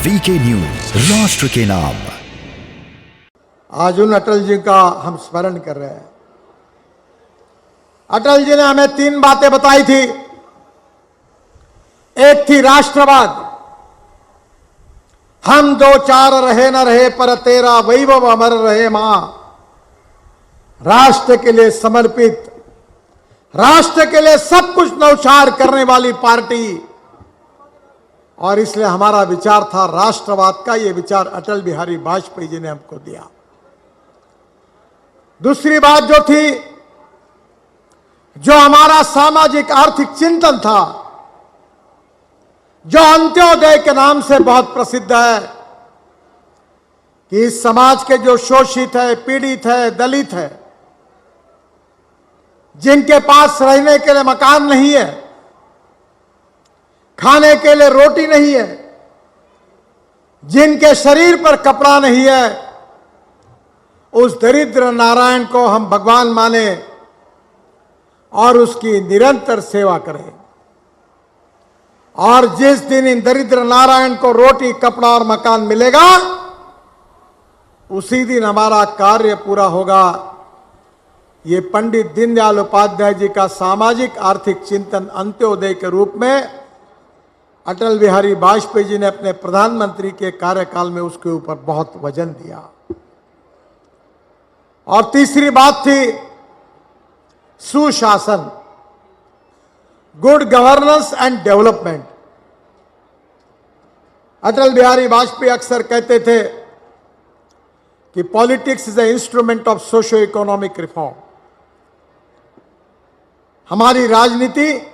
VK news, राष्ट्र के नाम। आज उन अटल जी का हम स्मरण कर रहे हैं। अटल जी ने हमें 3 बातें बताई थी। एक थी राष्ट्रवाद, हम 2 4 रहे न रहे पर तेरा वैभव अमर रहे मां। राष्ट्र के लिए समर्पित, राष्ट्र के लिए सब कुछ न्यौछावर करने वाली पार्टी, और इसलिए हमारा विचार था राष्ट्रवाद का। यह विचार अटल बिहारी वाजपेयी जी ने हमको दिया। दूसरी बात जो थी, जो हमारा सामाजिक आर्थिक चिंतन था, जो अंत्योदय के नाम से बहुत प्रसिद्ध है, कि इस समाज के जो शोषित है, पीड़ित है, दलित है, जिनके पास रहने के लिए मकान नहीं है, खाने के लिए रोटी नहीं है, जिनके शरीर पर कपड़ा नहीं है, उस दरिद्र नारायण को हम भगवान माने और उसकी निरंतर सेवा करें। और जिस दिन इन दरिद्र नारायण को रोटी, कपड़ा और मकान मिलेगा, उसी दिन हमारा कार्य पूरा होगा। ये पंडित दीनदयाल उपाध्याय जी का सामाजिक आर्थिक चिंतन अंत्योदय के रूप में अटल बिहारी वाजपेयी जी ने अपने प्रधानमंत्री के कार्यकाल में उसके ऊपर बहुत वजन दिया। और तीसरी बात थी सुशासन, good governance and development. Atal Bihari Vajpayee अक्सर कहते थे कि politics is a instrument of socio economic reform. हमारी राजनीति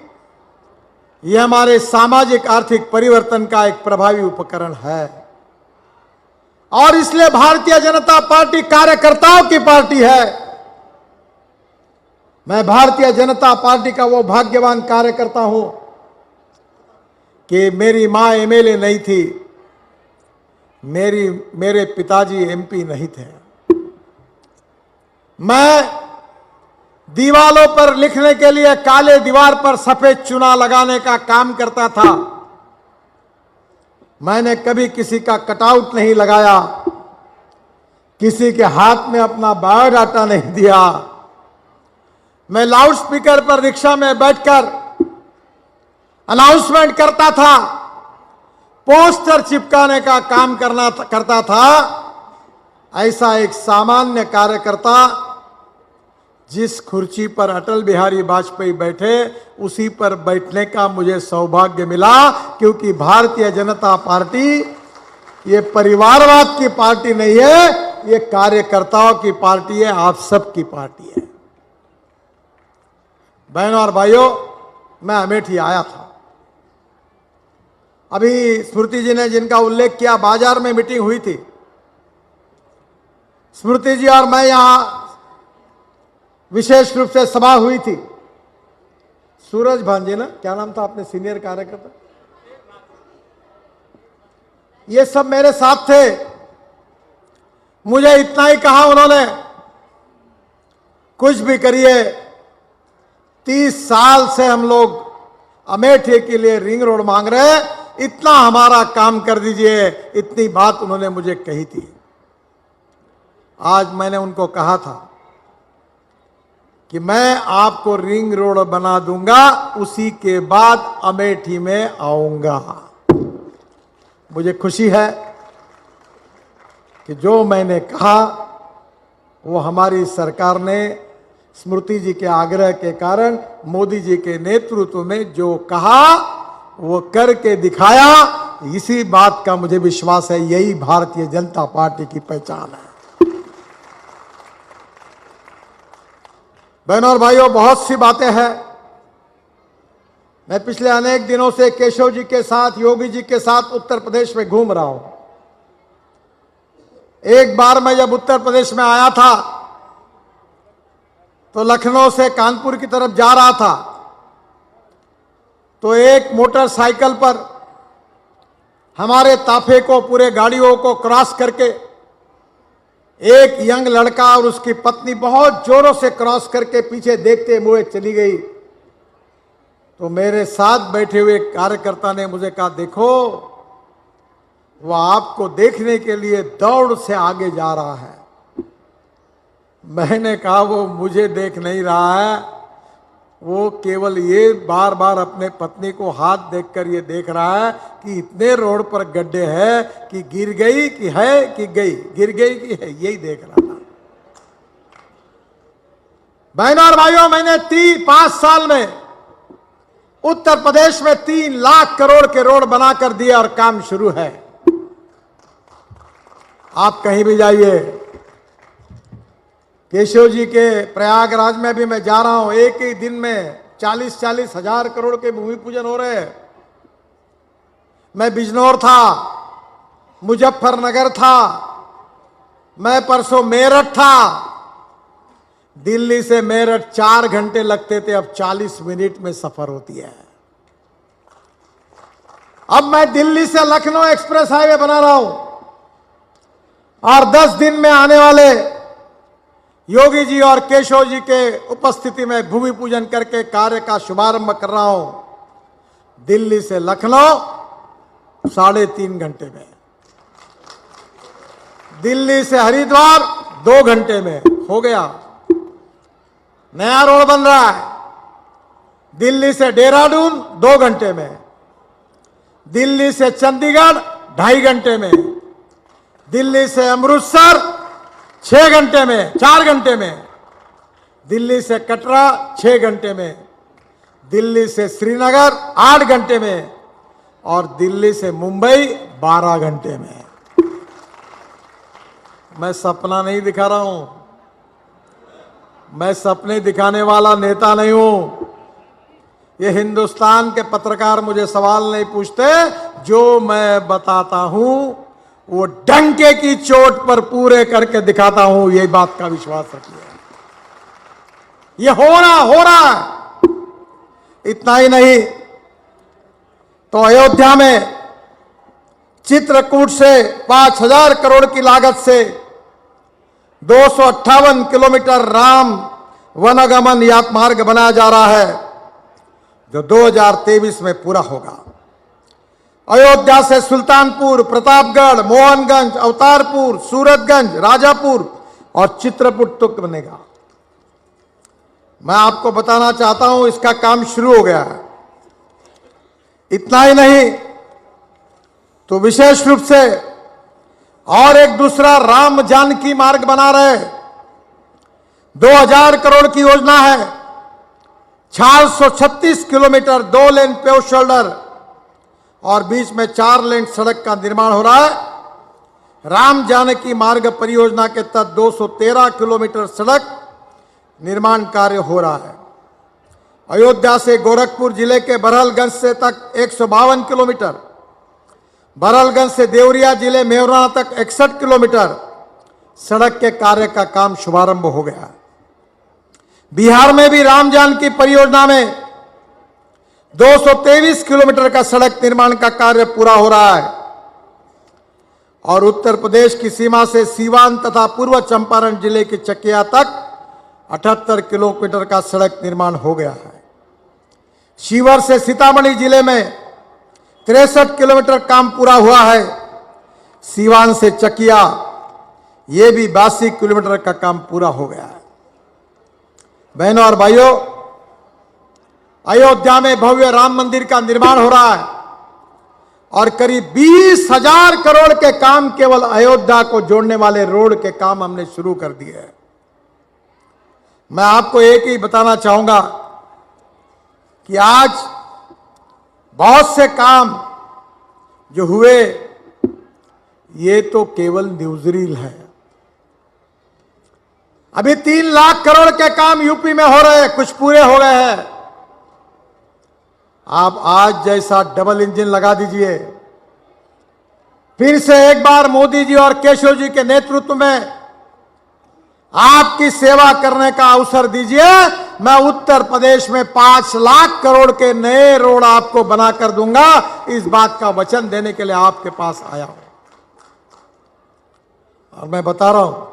यह हमारे सामाजिक आर्थिक परिवर्तन का एक प्रभावी उपकरण है, और इसलिए भारतीय जनता पार्टी कार्यकर्ताओं की पार्टी है। मैं भारतीय जनता पार्टी का वो भाग्यवान कार्यकर्ता हूं कि मेरी मां एमएलए नहीं थी, मेरे पिताजी एमपी नहीं थे। मैं दीवालों पर लिखने के लिए काले दीवार पर सफेद चुना लगाने का काम करता था। मैंने कभी किसी का कटआउट नहीं लगाया, किसी के हाथ में अपना बायोडाटा नहीं दिया। मैं लाउड स्पीकर पर रिक्शा में बैठकर अनाउंसमेंट करता था, पोस्टर चिपकाने का काम करता था। ऐसा एक सामान्य कार्यकर्ता, जिस कुर्सी पर अटल बिहारी वाजपेयी बैठे, उसी पर बैठने का मुझे सौभाग्य मिला। क्योंकि भारतीय जनता पार्टी ये परिवारवाद की पार्टी नहीं है, ये कार्यकर्ताओं की पार्टी है, आप सबकी पार्टी है। बहनों और भाइयों, मैं अमेठी आया था। अभी स्मृति जी ने जिनका उल्लेख किया, बाजार में मीटिंग हुई थी। स्मृति जी और मैं यहां विशेष रूप से सभा हुई थी। सूरज भांजे ना, क्या नाम था अपने सीनियर कार्यकर्ता, ये सब मेरे साथ थे। मुझे इतना ही कहा उन्होंने, कुछ भी करिए, 30 साल से हम लोग अमेठी के लिए रिंग रोड मांग रहे हैं, इतना हमारा काम कर दीजिए। इतनी बात उन्होंने मुझे कही थी। आज मैंने उनको कहा था कि मैं आपको रिंग रोड बना दूंगा, उसी के बाद अमेठी में आऊंगा। मुझे खुशी है कि जो मैंने कहा वो हमारी सरकार ने स्मृति जी के आग्रह के कारण, मोदी जी के नेतृत्व में जो कहा वो करके दिखाया। इसी बात का मुझे विश्वास है, यही भारतीय जनता पार्टी की पहचान है। बहनों और भाइयों, बहुत सी बातें हैं। मैं पिछले अनेक दिनों से केशव जी के साथ, योगी जी के साथ उत्तर प्रदेश में घूम रहा हूं। एक बार मैं जब उत्तर प्रदेश में आया था तो लखनऊ से कानपुर की तरफ जा रहा था, तो एक मोटरसाइकिल पर हमारे ताफे को, पूरे गाड़ियों को क्रॉस करके एक यंग लड़का और उसकी पत्नी बहुत जोरों से क्रॉस करके पीछे देखते हुए चली गई। तो मेरे साथ बैठे हुए कार्यकर्ता ने मुझे कहा, देखो वह आपको देखने के लिए दौड़ से आगे जा रहा है। मैंने कहा वो मुझे देख नहीं रहा है, वो केवल ये बार बार अपने पत्नी को हाथ देखकर ये देख रहा है कि इतने रोड पर गड्ढे हैं कि गिर गई कि है कि गई, गिर गई कि है, यही देख रहा था। बहनों और भाइयों, मैंने 5 साल में उत्तर प्रदेश में 3 लाख करोड़ के रोड बनाकर दिए और काम शुरू है। आप कहीं भी जाइए, केशव जी के प्रयागराज में भी मैं जा रहा हूं, एक ही दिन में 40-40 हजार करोड़ के भूमि पूजन हो रहे हैं। मैं बिजनौर था, मुजफ्फरनगर था, मैं परसों मेरठ था। दिल्ली से मेरठ 4 घंटे लगते थे, अब 40 मिनट में सफर होती है। अब मैं दिल्ली से लखनऊ एक्सप्रेस हाईवे बना रहा हूं और 10 दिन में आने वाले योगी जी और केशव जी के उपस्थिति में भूमि पूजन करके कार्य का शुभारंभ कर रहा हूं। दिल्ली से लखनऊ 3.5 घंटे में, दिल्ली से हरिद्वार 2 घंटे में हो गया। नया रोड बन रहा है, दिल्ली से देहरादून 2 घंटे में, दिल्ली से चंडीगढ़ 2.5 घंटे में, दिल्ली से अमृतसर 6 घंटे में, 4 घंटे में, दिल्ली से कटरा 6 घंटे में, दिल्ली से श्रीनगर 8 घंटे में और दिल्ली से मुंबई 12 घंटे में। मैं सपना नहीं दिखा रहा हूं, मैं सपने दिखाने वाला नेता नहीं हूं। ये हिंदुस्तान के पत्रकार मुझे सवाल नहीं पूछते, जो मैं बताता हूं वो डंके की चोट पर पूरे करके दिखाता हूं, ये बात का विश्वास रखिए। ये हो रहा है। इतना ही नहीं तो अयोध्या में चित्रकूट से 5,000 करोड़ की लागत से 258 किलोमीटर राम वनगमन यात मार्ग बनाया जा रहा है, जो 2023 में पूरा होगा। अयोध्या से सुल्तानपुर, प्रतापगढ़, मोहनगंज, अवतारपुर, सूरतगंज, राजापुर और चित्रकूट तक बनेगा। मैं आपको बताना चाहता हूं इसका काम शुरू हो गया है। इतना ही नहीं तो विशेष रूप से और एक दूसरा राम जानकी मार्ग बना रहे, 2000 करोड़ की योजना है। 436 किलोमीटर 2 लेन पेव शोल्डर और बीच में 4 लेन सड़क का निर्माण हो रहा है। राम जानकी मार्ग परियोजना के तहत 213 किलोमीटर सड़क निर्माण कार्य हो रहा है। अयोध्या से गोरखपुर जिले के बरहलगंज से तक 152 किलोमीटर, बरहलगंज से देवरिया जिले मेवराना तक 61 किलोमीटर सड़क के कार्य का काम शुभारंभ हो गया। बिहार में भी राम जानकी परियोजना में 223 किलोमीटर का सड़क निर्माण का कार्य पूरा हो रहा है और उत्तर प्रदेश की सीमा से सीवान तथा पूर्व चंपारण जिले के चकिया तक 78 किलोमीटर का सड़क निर्माण हो गया है। शिवर से सीतामढ़ी जिले में 63 किलोमीटर काम पूरा हुआ है। सीवान से चकिया ये भी 82 किलोमीटर का काम पूरा हो गया है। बहनों और भाइयों, अयोध्या में भव्य राम मंदिर का निर्माण हो रहा है और करीब 20,000 करोड़ के काम केवल अयोध्या को जोड़ने वाले रोड के काम हमने शुरू कर दिए हैं। मैं आपको एक ही बताना चाहूंगा कि आज बहुत से काम जो हुए ये तो केवल न्यूज़रील है। अभी 3 लाख करोड़ के काम यूपी में हो रहे हैं, कुछ पूरे हो गए हैं। आप आज जैसा डबल इंजन लगा दीजिए, फिर से एक बार मोदी जी और केशव जी के नेतृत्व में आपकी सेवा करने का अवसर दीजिए। मैं उत्तर प्रदेश में 5 लाख करोड़ के नए रोड आपको बनाकर दूंगा। इस बात का वचन देने के लिए आपके पास आया हूं और मैं बता रहा हूं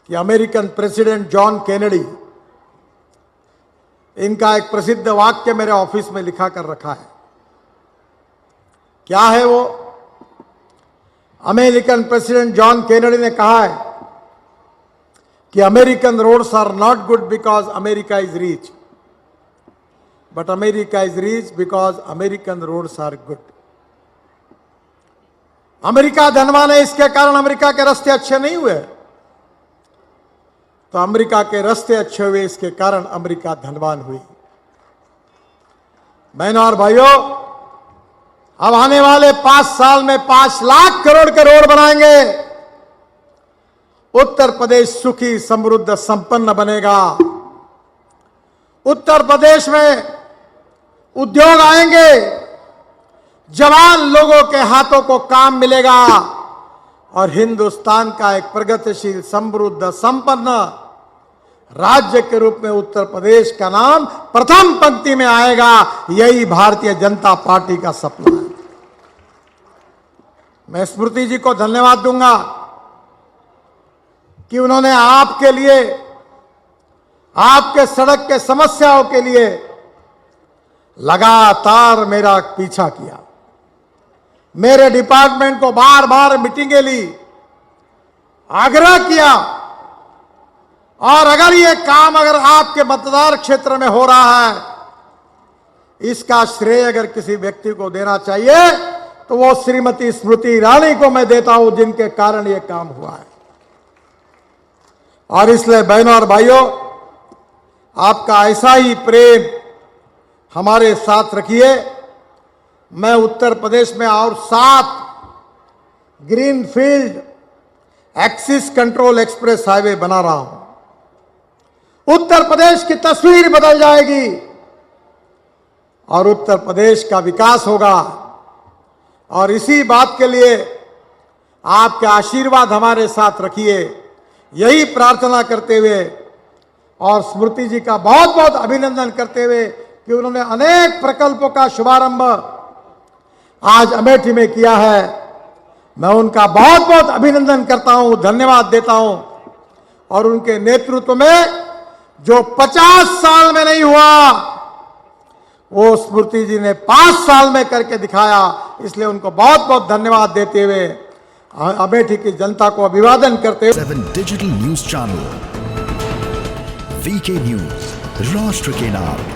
कि अमेरिकन प्रेसिडेंट जॉन केनेडी, इनका एक प्रसिद्ध वाक्य मेरे ऑफिस में लिखा कर रखा है। क्या है वो? अमेरिकन प्रेसिडेंट जॉन केनेडी ने कहा है कि American roads are not good because America is rich, but America is rich because American roads are good. America धनवान है, इसके कारण अमेरिका के रास्ते अच्छे नहीं हुए, तो अमेरिका के रास्ते अच्छे हुए, इसके कारण अमेरिका धनवान हुई। बहनों और भाइयों, अब आने वाले 5 साल में 5 लाख करोड़ के रोड बनाएंगे। उत्तर प्रदेश सुखी समृद्ध संपन्न बनेगा। उत्तर प्रदेश में उद्योग आएंगे, जवान लोगों के हाथों को काम मिलेगा और हिंदुस्तान का एक प्रगतिशील समृद्ध संपन्न राज्य के रूप में उत्तर प्रदेश का नाम प्रथम पंक्ति में आएगा। यही भारतीय जनता पार्टी का सपना है। मैं स्मृति जी को धन्यवाद दूंगा कि उन्होंने आपके लिए, आपके सड़क के समस्याओं के लिए लगातार मेरा पीछा किया, मेरे डिपार्टमेंट को बार बार मीटिंगें ली, आग्रह किया, और अगर ये काम अगर आपके मतदार क्षेत्र में हो रहा है, इसका श्रेय अगर किसी व्यक्ति को देना चाहिए तो वो श्रीमती स्मृति ईरानी को मैं देता हूं, जिनके कारण ये काम हुआ है। और इसलिए बहनों और भाइयों, आपका ऐसा ही प्रेम हमारे साथ रखिए। मैं उत्तर प्रदेश में और 7 greenfield axis control express highway बना रहा हूं। उत्तर प्रदेश की तस्वीर बदल जाएगी और उत्तर प्रदेश का विकास होगा। और इसी बात के लिए आपके आशीर्वाद हमारे साथ रखिए, यही प्रार्थना करते हुए और स्मृति जी का बहुत बहुत अभिनंदन करते हुए कि उन्होंने अनेक प्रकल्पों का शुभारंभ आज अमेठी में किया है। मैं उनका बहुत बहुत अभिनंदन करता हूं, धन्यवाद देता हूं। और उनके नेतृत्व में जो 50 साल में नहीं हुआ, वो स्मृति जी ने 5 साल में करके दिखाया। इसलिए उनको बहुत बहुत धन्यवाद देते हुए अमेठी की जनता को अभिवादन करते हुए 7 digital news channel VK news, राष्ट्र के नाम।